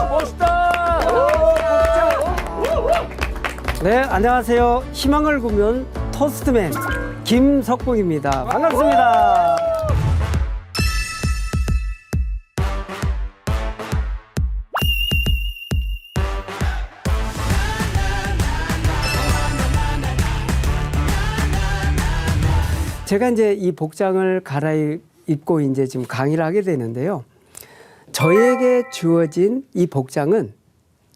멋있다. 네, 안녕하세요. 희망을 구면 토스트맨 김석봉입니다. 반갑습니다. 제가 이제 이 복장을 갈아입고 이제 지금 강의를 하게 되는데요. 저에게 주어진 이 복장은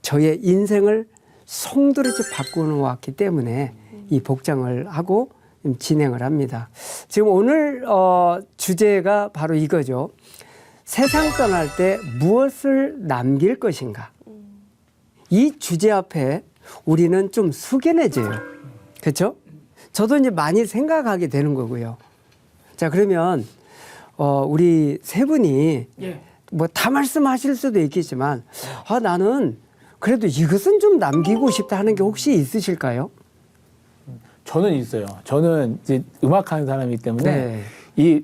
저의 인생을 송두리째 바꾸어왔기 때문에 이 복장을 하고 진행을 합니다. 지금 오늘 주제가 바로 이거죠. 세상 떠날 때 무엇을 남길 것인가. 이 주제 앞에 우리는 좀 숙연해져요. 그렇죠? 저도 이제 많이 생각하게 되는 거고요. 자, 그러면 우리 세 분이 뭐 다 말씀하실 수도 있겠지만 나는 그래도 이것은 좀 남기고 싶다 하는 게 혹시 있으실까요? 저는 있어요. 저는 이제 음악하는 사람이기 때문에 네. 이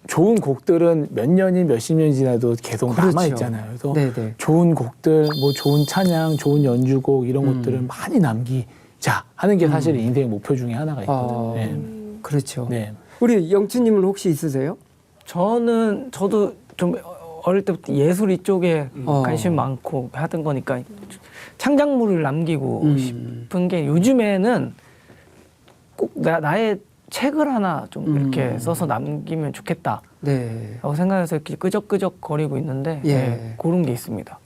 좋은 곡들은 몇 년이 몇십 년이 지나도 계속 그렇죠. 남아 있잖아요. 그래서 네네. 좋은 곡들, 뭐 좋은 찬양, 좋은 연주곡 이런 것들을 많이 남기자 하는 게 사실 인생의 목표 중에 하나가 있거든요. 네. 그렇죠. 네. 우리 영춘님은 혹시 있으세요? 저도 좀 어릴 때부터 예술 이쪽에 관심 많고 하던 거니까 창작물을 남기고 싶은 게 요즘에는 꼭 나의 책을 하나 좀 이렇게 써서 남기면 좋겠다. 네. 라고 생각해서 이렇게 끄적끄적 거리고 있는데 예. 네, 그런 게 있습니다.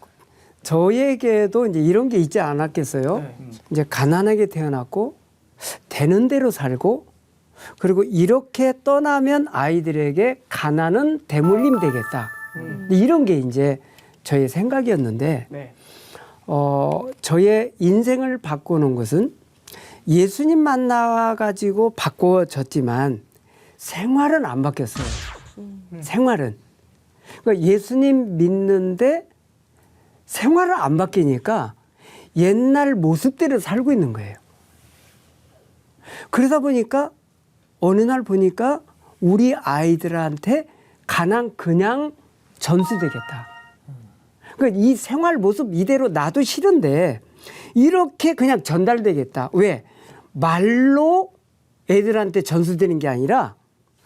저에게도 이제 이런 게 있지 않았겠어요? 네. 이제 가난하게 태어났고 되는 대로 살고 그리고 이렇게 떠나면 아이들에게 가난은 대물림 되겠다. 이런 게 이제 저의 생각이었는데 네. 저의 인생을 바꾸는 것은 예수님 만나가지고 바꿔졌지만 생활은 안 바뀌었어요. 생활은. 그러니까 예수님 믿는데 생활을 안 바뀌니까 옛날 모습대로 살고 있는 거예요. 그러다 보니까 어느 날 보니까 우리 아이들한테 가난 그냥 전수되겠다. 그러니까 이 생활 모습 이대로 나도 싫은데 이렇게 그냥 전달되겠다. 왜? 말로 애들한테 전수되는 게 아니라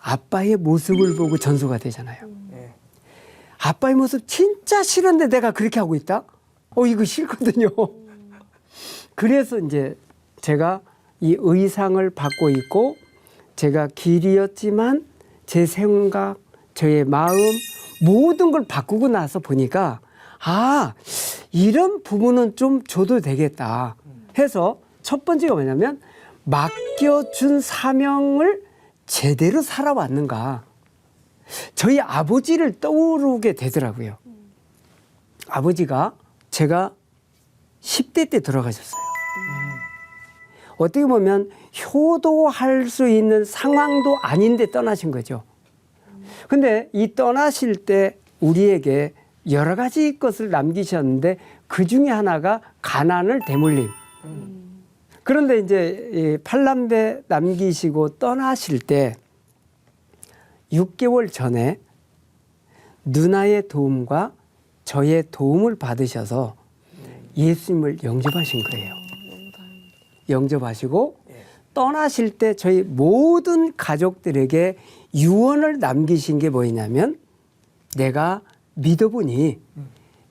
아빠의 모습을 보고 전수가 되잖아요. 아빠의 모습 진짜 싫은데 내가 그렇게 하고 있다? 이거 싫거든요. 그래서 이제 제가 이 의상을 받고 있고 제가 길이었지만 제 생각, 저의 마음 모든 걸 바꾸고 나서 보니까 이런 부분은 좀 줘도 되겠다 해서 첫 번째가 뭐냐면 맡겨준 사명을 제대로 살아왔는가. 저희 아버지를 떠오르게 되더라고요. 아버지가 제가 10대 때 돌아가셨어요. 어떻게 보면 효도할 수 있는 상황도 아닌데 떠나신 거죠. 근데 이 떠나실 때 우리에게 여러 가지 것을 남기셨는데 그 중에 하나가 가난을 대물림. 그런데 이제 이 팔남배 남기시고 떠나실 때 6개월 전에 누나의 도움과 저의 도움을 받으셔서 예수님을 영접하신 거예요. 영접하시고 떠나실 때 저희 모든 가족들에게 유언을 남기신 게 뭐냐면 내가 믿어보니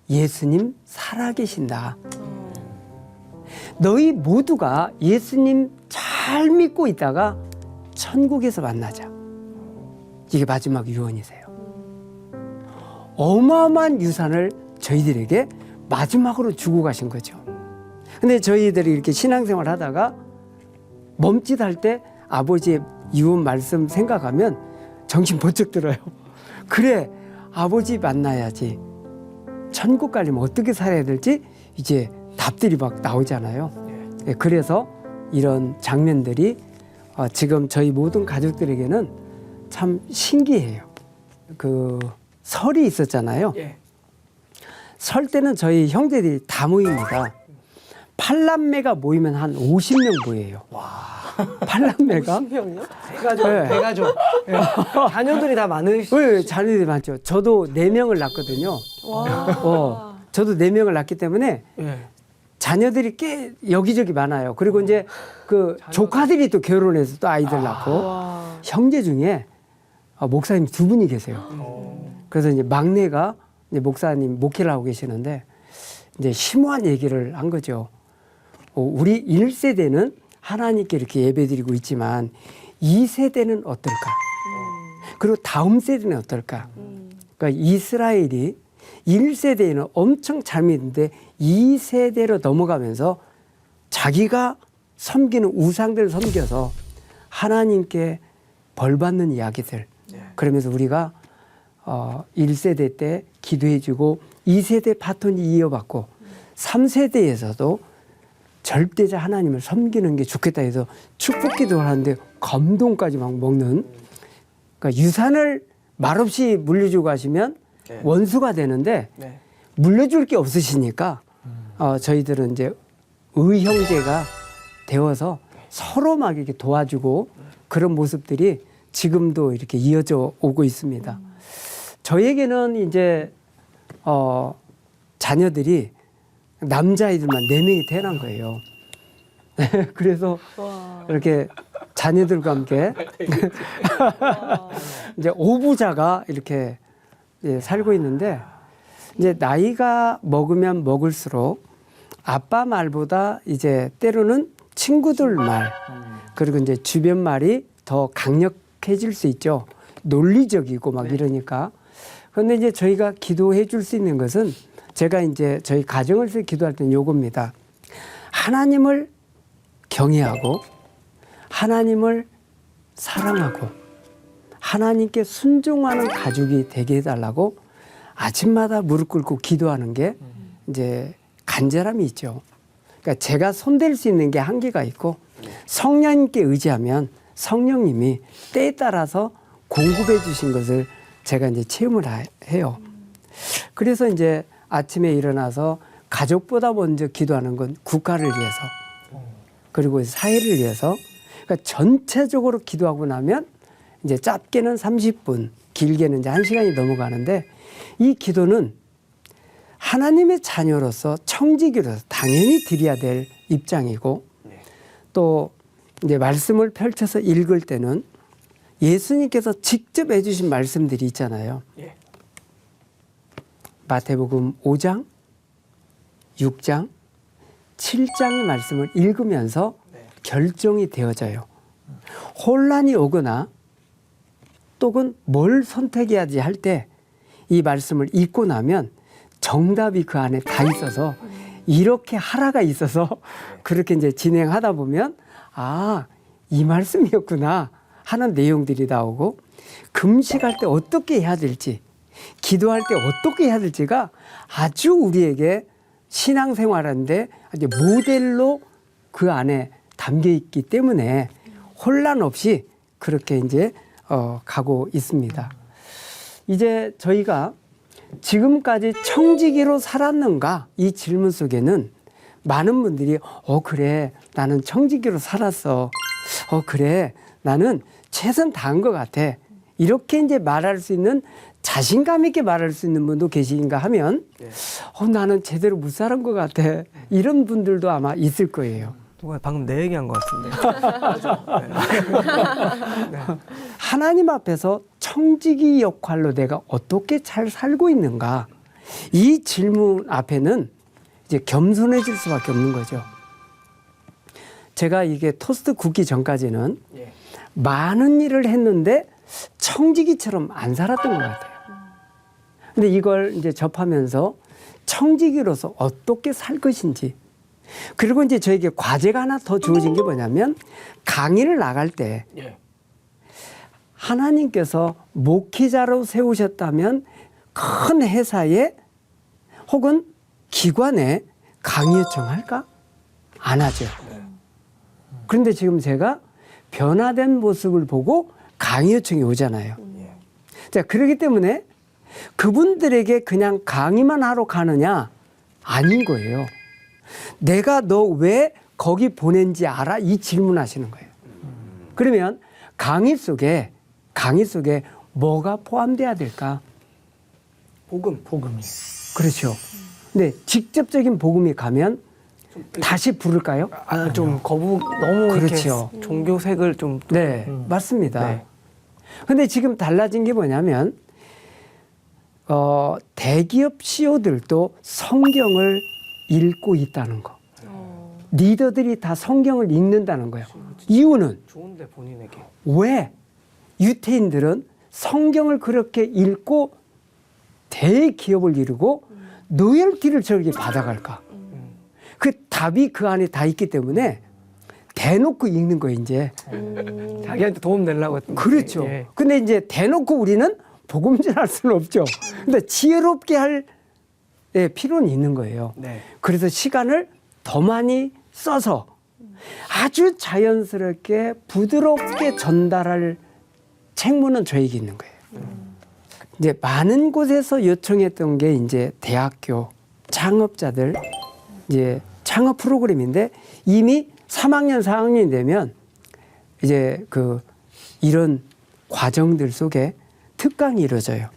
예수님 살아계신다. 너희 모두가 예수님 잘 믿고 있다가 천국에서 만나자. 이게 마지막 유언이세요. 어마어마한 유산을 저희들에게 마지막으로 주고 가신 거죠. 근데 저희들이 이렇게 신앙생활 하다가 멈칫할 때 아버지의 유언 말씀 생각하면 정신 번쩍 들어요. 그래, 아버지 만나야지. 천국 가려면 어떻게 살아야 될지 이제 답들이 막 나오잖아요. 네, 그래서 이런 장면들이 지금 저희 모든 가족들에게는 참 신기해요. 그 설이 있었잖아요. 설 때는 저희 형제들이 다 모입니다. 팔남매가 모이면 한 50명 모여요. 팔남매가 50명이요? 대가족, 네. 대가족. 예. 자녀들이 다 많으시. 왜 자녀들이 많죠. 저도 4명을 낳거든요. 와. 저도 4명을 낳기 때문에 예. 자녀들이 꽤 여기저기 많아요. 그리고 이제 그 조카들이 또 결혼해서 또 아이들 낳고 와. 형제 중에 목사님 2분이 계세요. 그래서 이제 막내가 이제 목사님 목회를 하고 계시는데 이제 심오한 얘기를 한 거죠. 우리 1세대는 하나님께 이렇게 예배드리고 있지만 2세대는 어떨까? 그리고 다음 세대는 어떨까? 그러니까 이스라엘이 1세대에는 엄청 잘 믿는데 2세대로 넘어가면서 자기가 섬기는 우상들을 섬겨서 하나님께 벌 받는 이야기들. 그러면서 우리가 1세대 때 기도해주고 2세대 바톤이 이어받고 3세대에서도 절대자 하나님을 섬기는 게 좋겠다 해서 축복 기도를 하는데 감동까지 막 먹는, 그러니까 유산을 말없이 물려주고 가시면 원수가 되는데 네. 물려줄 게 없으시니까 저희들은 이제 의형제가 되어서 서로 막 이렇게 도와주고 그런 모습들이 지금도 이렇게 이어져 오고 있습니다. 저에게는 이제 자녀들이 남자아이들만 4명이 태어난 거예요. 그래서 와. 이렇게 자녀들과 함께 이제 5부자가 이렇게 살고 있는데 이제 나이가 먹으면 먹을수록 아빠 말보다 이제 때로는 친구들 말 그리고 이제 주변 말이 더 강력해질 수 있죠. 논리적이고 막 이러니까. 그런데 이제 저희가 기도해 줄 수 있는 것은 제가 이제 저희 가정을 위해서 기도할 때는 요겁니다. 하나님을 경외하고 하나님을 사랑하고 하나님께 순종하는 가족이 되게 해달라고 아침마다 무릎 꿇고 기도하는 게 이제 간절함이 있죠. 그러니까 제가 손댈 수 있는 게 한계가 있고 성령님께 의지하면 성령님이 때에 따라서 공급해 주신 것을 제가 이제 체험을 해요. 그래서 이제 아침에 일어나서 가족보다 먼저 기도하는 건 국가를 위해서 그리고 사회를 위해서, 그러니까 전체적으로 기도하고 나면 이제 짧게는 30분, 길게는 이제 1시간이 넘어가는데 이 기도는 하나님의 자녀로서 청지기로서 당연히 드려야 될 입장이고 또 이제 말씀을 펼쳐서 읽을 때는 예수님께서 직접 해주신 말씀들이 있잖아요. 예. 마태복음 5장, 6장, 7장의 말씀을 읽으면서 결정이 되어져요. 혼란이 오거나 또는 뭘 선택해야지 할 때 이 말씀을 읽고 나면 정답이 그 안에 다 있어서 이렇게 하라가 있어서 그렇게 이제 진행하다 보면 아, 이 말씀이었구나 하는 내용들이 나오고 금식할 때 어떻게 해야 될지 기도할 때 어떻게 해야 될지가 아주 우리에게 신앙생활하는데 이제 모델로 그 안에 담겨 있기 때문에 혼란 없이 그렇게 이제 가고 있습니다. 이제 저희가 지금까지 청지기로 살았는가 이 질문 속에는 많은 분들이 그래 나는 청지기로 살았어. 그래 나는 최선 다한 것 같아. 이렇게 이제 말할 수 있는 자신감 있게 말할 수 있는 분도 계신가 하면 나는 제대로 못 살은 것 같아. 이런 분들도 아마 있을 거예요. 누가 방금 내 얘기한 것 같은데. 네. 하나님 앞에서 청지기 역할로 내가 어떻게 잘 살고 있는가? 이 질문 앞에는 이제 겸손해질 수밖에 없는 거죠. 제가 이게 토스트 굽기 전까지는 많은 일을 했는데 청지기처럼 안 살았던 것 같아요. 근데 이걸 이제 접하면서 청지기로서 어떻게 살 것인지 그리고 이제 저에게 과제가 하나 더 주어진 게 뭐냐면 강의를 나갈 때 하나님께서 목회자로 세우셨다면 큰 회사에 혹은 기관에 강의 요청할까? 안 하죠. 그런데 지금 제가 변화된 모습을 보고 강의 요청이 오잖아요. 자, 그렇기 때문에 그분들에게 그냥 강의만 하러 가느냐? 아닌 거예요. 내가 너 왜 거기 보낸지 알아? 이 질문하시는 거예요. 그러면 강의 속에 뭐가 포함돼야 될까? 복음이. 그렇죠. 근데 직접적인 복음이 가면 다시 부를까요? 좀 거부 너무 그렇죠. 이렇게 종교색을 좀 네, 맞습니다. 네. 근데 지금 달라진 게 뭐냐면 대기업 CEO들도 성경을 읽고 있다는 거. 리더들이 다 성경을 읽는다는 거예요. 이유는 좋은데 본인에게. 왜 유태인들은 성경을 그렇게 읽고 대기업을 이루고 로열티를 저렇게 받아갈까? 그 답이 그 안에 다 있기 때문에 대놓고 읽는 거예요, 이제. 자기한테 도움 되려고. 그렇죠. 예. 근데 이제 대놓고 우리는 복음전할 수는 없죠. 근데 지혜롭게 할 필요는 있는 거예요. 네. 그래서 시간을 더 많이 써서 아주 자연스럽게 부드럽게 전달할 책무는 저에게 있는 거예요. 이제 많은 곳에서 요청했던 게 이제 대학교 창업자들 이제 창업 프로그램인데 이미 3학년, 4학년이 되면 이제 이런 과정들 속에 특강이 이루어져요.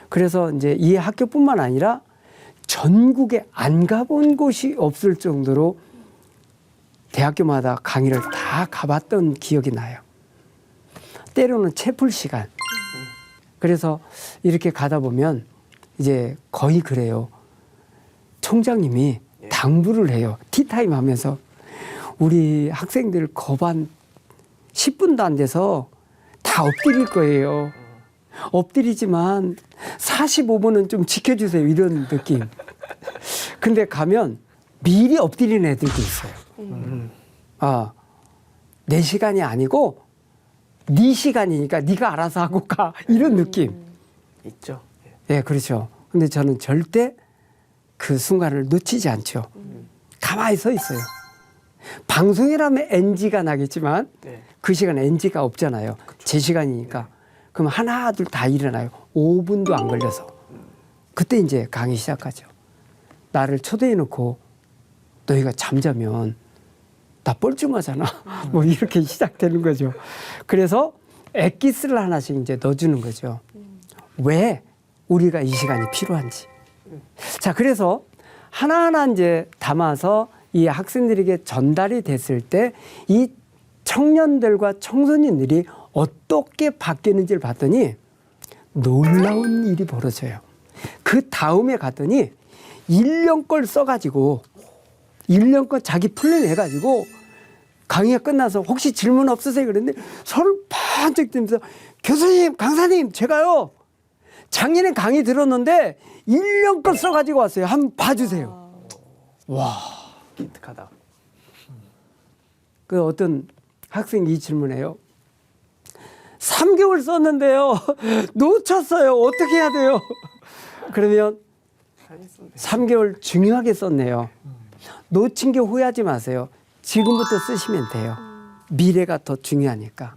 그래서 이제 이 학교뿐만 아니라 전국에 안 가본 곳이 없을 정도로 대학교마다 강의를 다 가봤던 기억이 나요. 때로는 채플 시간. 그래서 이렇게 가다 보면 이제 거의 그래요. 총장님이 당부를 해요. 티타임 하면서 우리 학생들 거반 10분도 안 돼서 다 엎드릴 거예요. 엎드리지만 45분은 좀 지켜주세요. 이런 느낌. 근데 가면 미리 엎드리는 애들도 있어요. 내 시간이 아니고 네 시간이니까 네가 알아서 하고 가. 이런 느낌. 있죠. 예, 그렇죠. 근데 저는 절대 그 순간을 놓치지 않죠. 가만히 서 있어요. 방송이라면 NG가 나겠지만 네. 그 시간에 NG가 없잖아요. 제 시간이니까. 그럼 하나, 둘 다 일어나요. 5분도 안 걸려서. 그때 이제 강의 시작하죠. 나를 초대해 놓고 너희가 잠자면 나 뻘쭘하잖아. 뭐 이렇게 시작되는 거죠. 그래서 엑기스를 하나씩 이제 넣어주는 거죠. 왜 우리가 이 시간이 필요한지. 자, 그래서 하나하나 이제 담아서 이 학생들에게 전달이 됐을 때 이 청년들과 청소년들이 어떻게 바뀌는지를 봤더니 놀라운 일이 벌어져요. 그 다음에 갔더니 1년 걸 써가지고 1년 건 자기 풀려내가지고 강의가 끝나서 혹시 질문 없으세요? 그랬는데 서로 반짝 뜨면서 교수님, 강사님, 제가요 작년에 강의 들었는데 1년 걸 써가지고 왔어요. 한번 봐주세요. 와, 기특하다. 그 어떤 학생이 이 질문해요. 3개월 썼는데요. 놓쳤어요. 어떻게 해야 돼요? 그러면 3개월 중요하게 썼네요. 놓친 게 후회하지 마세요. 지금부터 쓰시면 돼요. 미래가 더 중요하니까.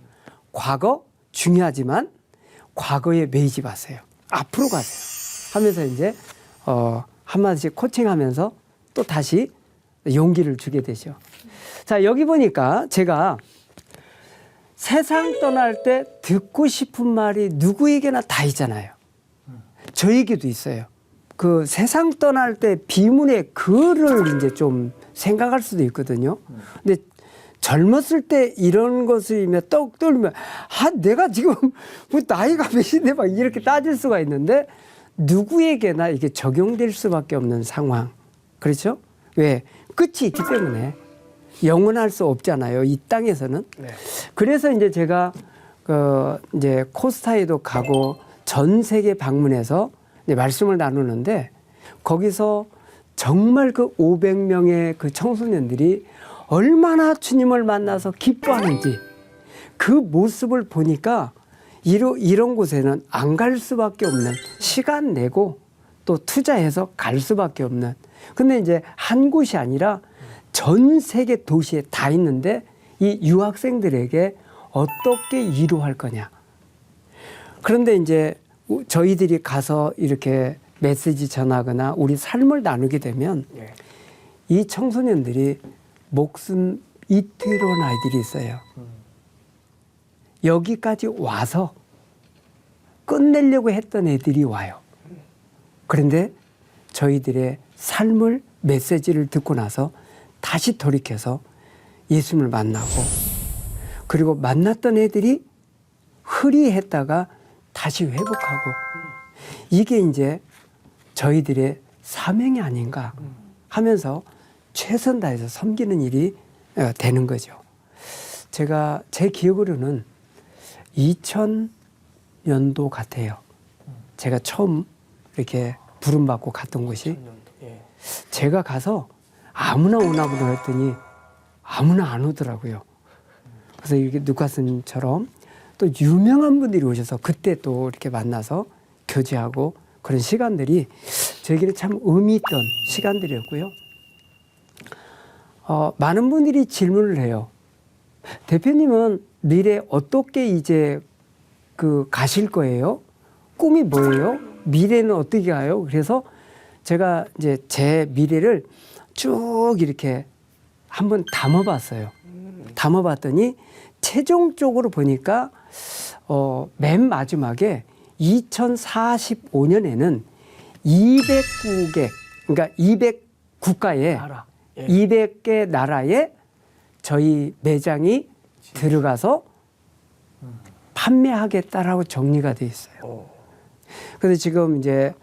과거 중요하지만 과거에 매이지 마세요. 앞으로 가세요. 하면서 이제 한마디씩 코칭하면서 또 다시 용기를 주게 되죠. 자, 여기 보니까 제가 세상 떠날 때 듣고 싶은 말이 누구에게나 다 있잖아요. 저에게도 있어요. 그 세상 떠날 때 비문의 글을 이제 좀 생각할 수도 있거든요. 근데 젊었을 때 이런 것을 떡 떠올리면 내가 지금 뭐 나이가 몇인데 막 이렇게 따질 수가 있는데 누구에게나 이게 적용될 수밖에 없는 상황. 그렇죠? 왜? 끝이 있기 때문에 영원할 수 없잖아요. 이 땅에서는. 네. 그래서 이제 제가 이제 코스타에도 가고 전 세계 방문해서 이제 말씀을 나누는데 거기서 정말 그 500명의 그 청소년들이 얼마나 주님을 만나서 기뻐하는지 그 모습을 보니까 이런 곳에는 안 갈 수밖에 없는, 시간 내고 또 투자해서 갈 수밖에 없는. 근데 이제 한 곳이 아니라 전 세계 도시에 다 있는데 이 유학생들에게 어떻게 위로할 거냐. 그런데 이제 저희들이 가서 이렇게 메시지 전하거나 우리 삶을 나누게 되면 예. 이 청소년들이 목숨 이태로운 아이들이 있어요. 여기까지 와서 끝내려고 했던 애들이 와요. 그런데 저희들의 삶을 메시지를 듣고 나서 다시 돌이켜서 예수님을 만나고 그리고 만났던 애들이 흐리했다가 다시 회복하고 이게 이제 저희들의 사명이 아닌가 하면서 최선 다해서 섬기는 일이 되는 거죠. 제가 제 기억으로는 2000년도 같아요. 제가 처음 이렇게 부름받고 갔던 곳이 제가 가서 아무나 오나 보다 했더니 아무나 안 오더라고요. 그래서 이렇게 누카스님처럼 또 유명한 분들이 오셔서 그때 또 이렇게 만나서 교제하고 그런 시간들이 저에게는 참 의미 있던 시간들이었고요. 많은 분들이 질문을 해요. 대표님은 미래 어떻게 이제 가실 거예요? 꿈이 뭐예요? 미래는 어떻게 가요? 그래서 제가 이제 제 미래를 쭉 이렇게 한번 담아봤어요. 담아봤더니 최종적으로 보니까 맨 마지막에 2045년에는 200국에 그러니까 200국가에 200개 나라에 저희 매장이 들어가서 판매하겠다라고 정리가 돼 있어요. 그래서 지금 이제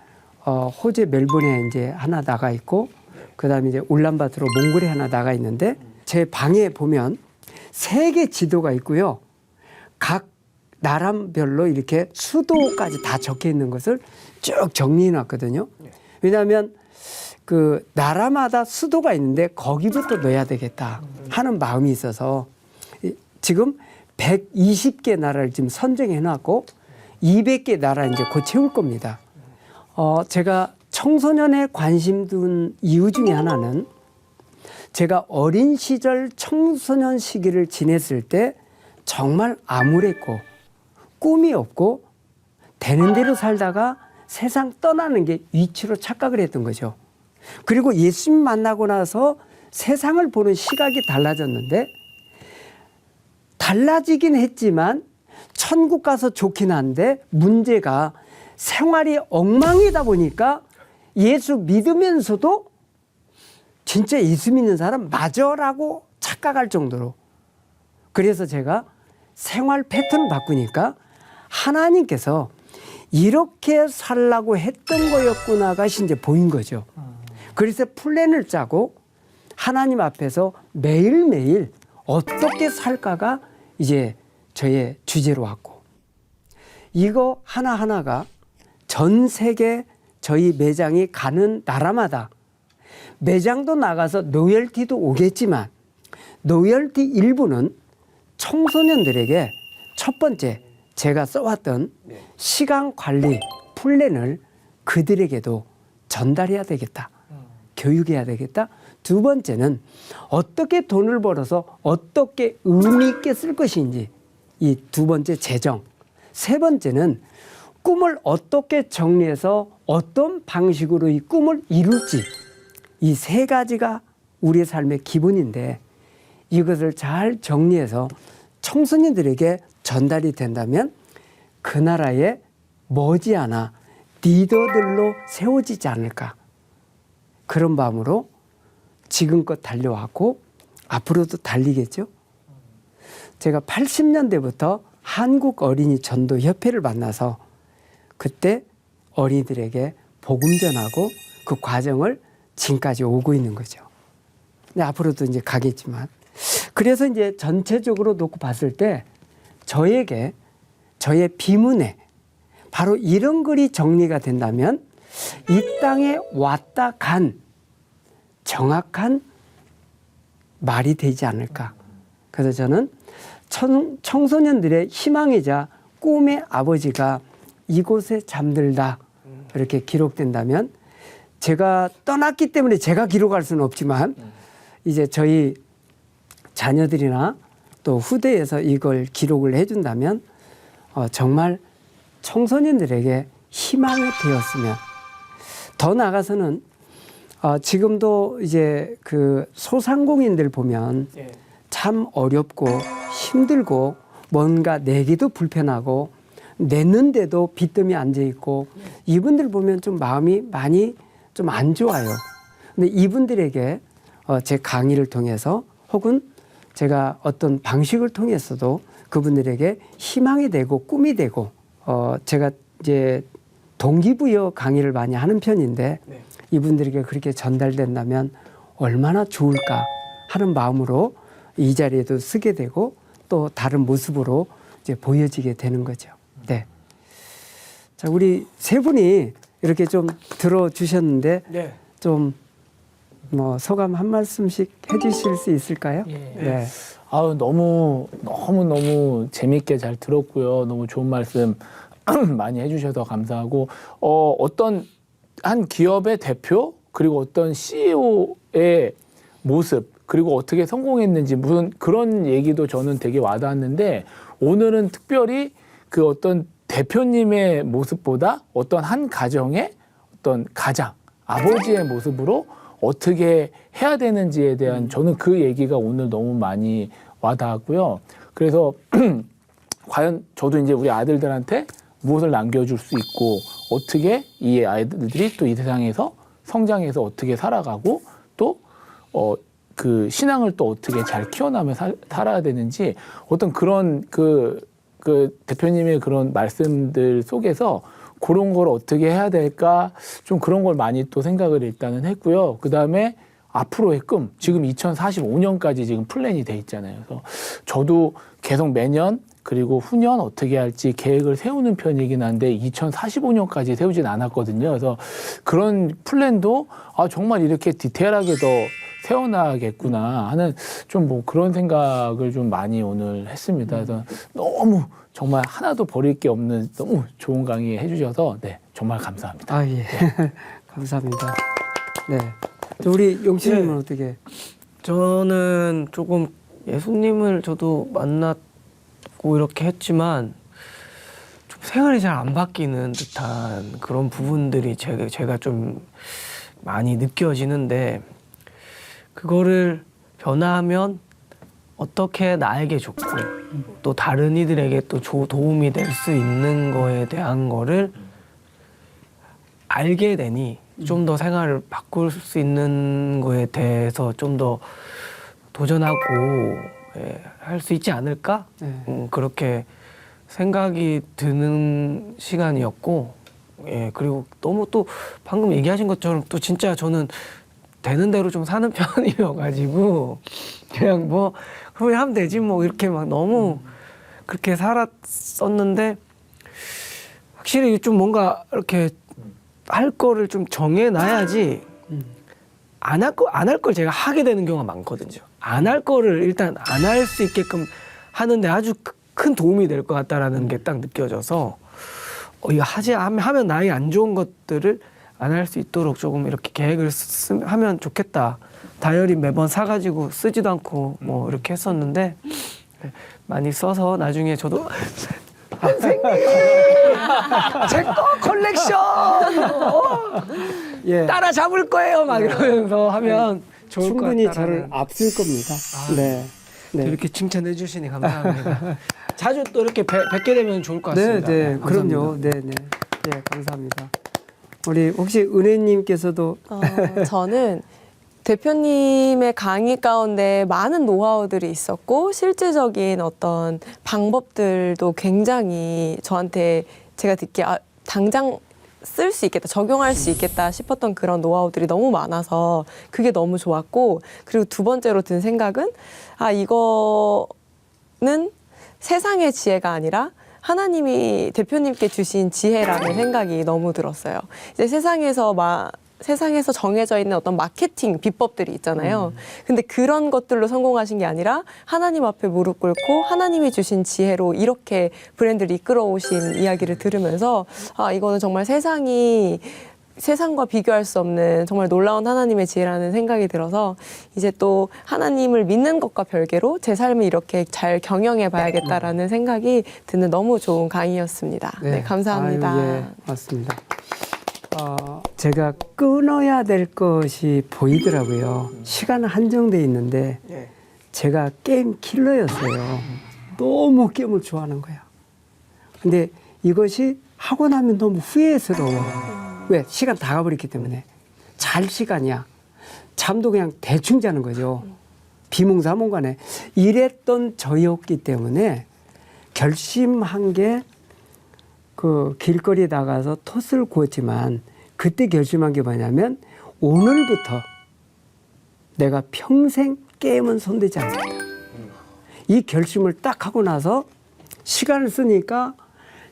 호주 멜번에 이제 하나 나가 있고 그다음에 이제 울란바토르 몽골에 하나 나가 있는데 제 방에 보면 세계 지도가 있고요. 각 나라별로 이렇게 수도까지 다 적혀 있는 것을 쭉 정리해 놨거든요. 왜냐하면 그 나라마다 수도가 있는데 거기부터 넣어야 되겠다 하는 마음이 있어서 지금 120개 나라를 지금 선정해 놨고 200개 나라 이제 곧 채울 겁니다. 제가 청소년에 관심 둔 이유 중에 하나는 제가 어린 시절 청소년 시기를 지냈을 때 정말 암울했고 꿈이 없고 되는 대로 살다가 세상 떠나는 게 위치로 착각을 했던 거죠. 그리고 예수님 만나고 나서 세상을 보는 시각이 달라졌는데 달라지긴 했지만 천국 가서 좋긴 한데 문제가 생활이 엉망이다 보니까 예수 믿으면서도 진짜 예수 믿는 사람 맞아라고 착각할 정도로 그래서 제가 생활 패턴을 바꾸니까 하나님께서 이렇게 살라고 했던 거였구나가 이제 보인 거죠. 그래서 플랜을 짜고 하나님 앞에서 매일매일 어떻게 살까가 이제 저의 주제로 왔고 이거 하나하나가 전 세계 저희 매장이 가는 나라마다 매장도 나가서 로열티도 오겠지만 로열티 일부는 청소년들에게 첫 번째 제가 써왔던 시간 관리 플랜을 그들에게도 전달해야 되겠다. 교육해야 되겠다. 두 번째는 어떻게 돈을 벌어서 어떻게 의미 있게 쓸 것인지 이 두 번째 재정. 세 번째는 꿈을 어떻게 정리해서 어떤 방식으로 이 꿈을 이룰지 이 세 가지가 우리의 삶의 기본인데 이것을 잘 정리해서 청소년들에게 전달이 된다면 그 나라에 머지않아 리더들로 세워지지 않을까. 그런 마음으로 지금껏 달려왔고 앞으로도 달리겠죠. 제가 80년대부터 한국 어린이 전도 협회를 만나서 그때 어린이들에게 복음 전하고 그 과정을 지금까지 오고 있는 거죠. 근데 앞으로도 이제 가겠지만 그래서 이제 전체적으로 놓고 봤을 때 저에게 저의 비문에 바로 이런 글이 정리가 된다면 이 땅에 왔다 간 정확한 말이 되지 않을까. 그래서 저는 청소년들의 희망이자 꿈의 아버지가 이곳에 잠들다 이렇게 기록된다면 제가 떠났기 때문에 제가 기록할 수는 없지만 이제 저희 자녀들이나 또 후대에서 이걸 기록을 해준다면 정말 청소년들에게 희망이 되었으면 더 나아가서는 지금도 이제 그 소상공인들 보면 참 어렵고 힘들고 뭔가 내기도 불편하고 냈는데도 빚더미 앉아 있고 이분들 보면 좀 마음이 많이 좀 안 좋아요. 근데 이분들에게 제 강의를 통해서 혹은 제가 어떤 방식을 통해서도 그분들에게 희망이 되고 꿈이 되고 제가 이제 동기부여 강의를 많이 하는 편인데 이분들에게 그렇게 전달된다면 얼마나 좋을까 하는 마음으로 이 자리에도 쓰게 되고 또 다른 모습으로 이제 보여지게 되는 거죠. 네. 자, 우리 세 분이 이렇게 좀 들어주셨는데 네. 좀 뭐 소감 한 말씀씩 해주실 수 있을까요? 예. 네. 아유, 너무 재밌게 잘 들었고요. 너무 좋은 말씀 많이 해주셔서 감사하고, 어떤 한 기업의 대표, 그리고 어떤 CEO의 모습, 그리고 어떻게 성공했는지 무슨 그런 얘기도 저는 되게 와닿았는데, 오늘은 특별히 그 어떤 대표님의 모습보다 어떤 한 가정의 어떤 가장, 아버지의 모습으로 어떻게 해야 되는지에 대한 저는 그 얘기가 오늘 너무 많이 와닿았고요. 그래서 과연 저도 이제 우리 아들들한테 무엇을 남겨줄 수 있고 어떻게 이 아이들이 또 이 세상에서 성장해서 어떻게 살아가고 또 그 신앙을 또 어떻게 잘 키워나며 살아야 되는지 어떤 그런 그 대표님의 그런 말씀들 속에서 그런 걸 어떻게 해야 될까 좀 그런 걸 많이 또 생각을 일단은 했고요. 그 다음에 앞으로의 꿈, 지금 2045년까지 지금 플랜이 돼 있잖아요. 그래서 저도 계속 매년 그리고 후년 어떻게 할지 계획을 세우는 편이긴 한데 2045년까지 세우진 않았거든요. 그래서 그런 플랜도 정말 이렇게 디테일하게 더 세워놔야겠구나 하는 좀 뭐 그런 생각을 좀 많이 오늘 했습니다. 그래서 너무 정말 하나도 버릴 게 없는 너무 좋은 강의 해주셔서 네 정말 감사합니다. 아, 예. 네. 감사합니다. 네. 우리 용신님은 어떻게? 저는 조금 예수님을 저도 만났고 이렇게 했지만 좀 생활이 잘 안 바뀌는 듯한 그런 부분들이 제가 좀 많이 느껴지는데 그거를 변화하면 어떻게 나에게 좋고 또 다른 이들에게 또 도움이 될 수 있는 거에 대한 거를 알게 되니 좀 더 생활을 바꿀 수 있는 거에 대해서 좀 더 도전하고 할 수 있지 않을까? 그렇게 생각이 드는 시간이었고 그리고 너무 또 방금 얘기하신 것처럼 또 진짜 저는 되는 대로 좀 사는 편이어가지고 그냥 뭐 그러면 하면 되지 뭐 이렇게 막 너무 그렇게 살았었는데 확실히 좀 뭔가 이렇게 할 거를 좀 정해놔야지 안 할 걸 제가 하게 되는 경우가 많거든요. 안 할 거를 일단 안 할 수 있게끔 하는데 아주 큰 도움이 될 것 같다라는 게 딱 느껴져서 이거 하면 나의 안 좋은 것들을 안 할 수 있도록 조금 이렇게 계획을 하면 좋겠다. 다이어리 매번 사가지고 쓰지도 않고 뭐 이렇게 했었는데 많이 써서 나중에 저도 선생님 제거 컬렉션 예. 따라잡을 거예요 막 이러면서 하면 좋을 것 충분히 같다라는. 저를 앞설 겁니다. 네. 네. 이렇게 칭찬해 주시니 감사합니다. 자주 또 이렇게 뵙게 되면 좋을 것 네, 같습니다. 네, 그럼요. 네, 네. 예, 감사합니다. 우리 혹시 은혜님께서도 저는 대표님의 강의 가운데 많은 노하우들이 있었고 실질적인 어떤 방법들도 굉장히 저한테 제가 듣기에 당장 쓸 수 있겠다, 적용할 수 있겠다 싶었던 그런 노하우들이 너무 많아서 그게 너무 좋았고 그리고 두 번째로 든 생각은 이거는 세상의 지혜가 아니라 하나님이 대표님께 주신 지혜라는 생각이 너무 들었어요. 이제 세상에서 정해져 있는 어떤 마케팅 비법들이 있잖아요. 근데 그런 것들로 성공하신 게 아니라 하나님 앞에 무릎 꿇고 하나님이 주신 지혜로 이렇게 브랜드를 이끌어 오신 이야기를 들으면서 이거는 정말 세상과 비교할 수 없는 정말 놀라운 하나님의 지혜라는 생각이 들어서 이제 또 하나님을 믿는 것과 별개로 제 삶을 이렇게 잘 경영해 봐야겠다라는 생각이 드는 너무 좋은 강의였습니다. 네, 감사합니다. 아유, 예, 맞습니다. 제가 끊어야 될 것이 보이더라고요. 시간은 한정돼 있는데 제가 게임 킬러였어요. 너무 게임을 좋아하는 거야. 근데 이것이 하고 나면 너무 후회스러워. 왜? 시간 다 가버렸기 때문에. 잘 시간이야. 잠도 그냥 대충 자는 거죠. 비몽사몽간에. 이랬던 저였기 때문에 결심한 게 그 길거리에 나가서 톳을 구웠지만 그때 결심한 게 뭐냐면 오늘부터 내가 평생 게임은 손대지 않는다. 이 결심을 딱 하고 나서 시간을 쓰니까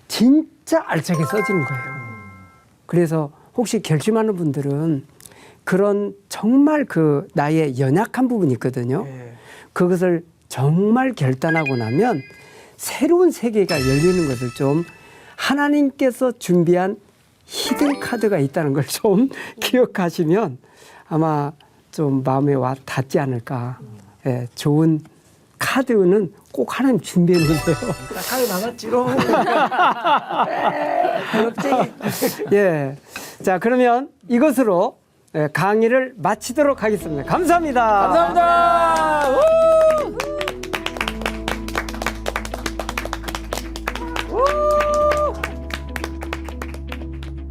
진짜 알차게 써지는 거예요. 그래서 혹시 결심하는 분들은 그런 정말 그 나의 연약한 부분이 있거든요. 그것을 정말 결단하고 나면 새로운 세계가 열리는 것을 좀 하나님께서 준비한 히든 카드가 있다는 걸 좀 기억하시면 아마 좀 마음에 와 닿지 않을까. 예, 좋은 카드는 꼭 하나님 준비해 놓으세요. 카드 나갔지롱. 그렇지? 예. 자, 그러면 이것으로 강의를 마치도록 하겠습니다. 감사합니다. 감사합니다.